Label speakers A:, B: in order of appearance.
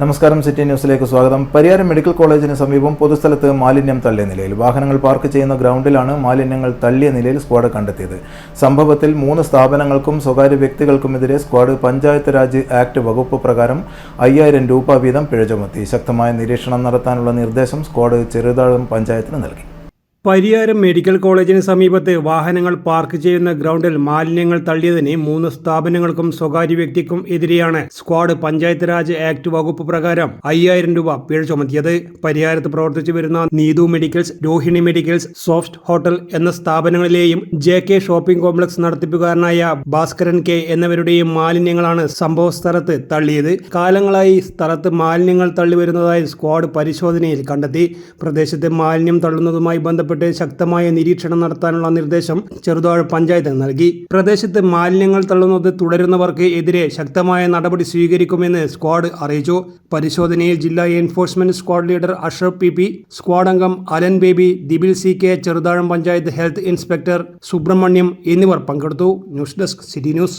A: നമസ്കാരം, സിറ്റി ന്യൂസിലേക്ക് സ്വാഗതം. പരിയാരം മെഡിക്കൽ കോളേജിന് സമീപം പൊതുസ്ഥലത്ത് മാലിന്യം തള്ളിയ നിലയിൽ വാഹനങ്ങൾ പാർക്ക് ചെയ്യുന്ന ഗ്രൗണ്ടിലാണ് മാലിന്യങ്ങൾ തള്ളിയ നിലയിൽ സ്ക്വാഡ് കണ്ടെത്തിയത്. സംഭവത്തിൽ 3 സ്ഥാപനങ്ങൾക്കും സ്വകാര്യ വ്യക്തികൾക്കുമെതിരെ സ്ക്വാഡ് പഞ്ചായത്ത് രാജ് ആക്ട് വകുപ്പ് പ്രകാരം 5000 രൂപ വീതം പിഴ ചുമത്തി. ശക്തമായ നിരീക്ഷണം നടത്താനുള്ള നിർദ്ദേശം സ്ക്വാഡ് ചെറുതാഴം പഞ്ചായത്തിന് നൽകി.
B: പരിയാരം മെഡിക്കൽ കോളേജിന് സമീപത്ത് വാഹനങ്ങൾ പാർക്ക് ചെയ്യുന്ന ഗ്രൗണ്ടിൽ മാലിന്യങ്ങൾ തള്ളിയതിന് 3 സ്ഥാപനങ്ങൾക്കും സ്വകാര്യ വ്യക്തിക്കും എതിരെയാണ് സ്ക്വാഡ് പഞ്ചായത്ത് രാജ് ആക്ട് വകുപ്പ് പ്രകാരം 5000 രൂപ പിഴ ചുമത്തിയത്. പരിയാരത്ത് പ്രവർത്തിച്ചു വരുന്ന Neethu medicals, Rohini medicals, soft hotel എന്ന സ്ഥാപനങ്ങളിലെയും JK ഷോപ്പിംഗ് കോംപ്ലക്സ് നടത്തിപ്പുകാരനായ ഭാസ്കരൻ K എന്നിവരുടെയും മാലിന്യങ്ങളാണ് സംഭവ സ്ഥലത്ത് തള്ളിയത്. കാലങ്ങളായി സ്ഥലത്ത് മാലിന്യങ്ങൾ തള്ളിവരുന്നതായി സ്ക്വാഡ് പരിശോധനയിൽ കണ്ടെത്തി. പ്രദേശത്ത് മാലിന്യം തള്ളുന്നതുമായി ബന്ധപ്പെട്ട് ശക്തമായ നിരീക്ഷണം നടത്താനുള്ള നിർദ്ദേശം ചെറുതാഴം പഞ്ചായത്ത് നൽകി. പ്രദേശത്ത് മാലിന്യങ്ങൾ തള്ളുന്നത് തുടരുന്നവർക്ക് എതിരെ ശക്തമായ നടപടി സ്വീകരിക്കുമെന്ന് സ്ക്വാഡ് അറിയിച്ചു. പരിശോധനയിൽ ജില്ലാ enforcement squad leader Ashraf PP, squad അംഗം Alan Baby, Dibil CK, Cheruthazham പഞ്ചായത്ത് ഹെൽത്ത് ഇൻസ്പെക്ടർ സുബ്രഹ്മണ്യം എന്നിവർ പങ്കെടുത്തു. News desk, city news.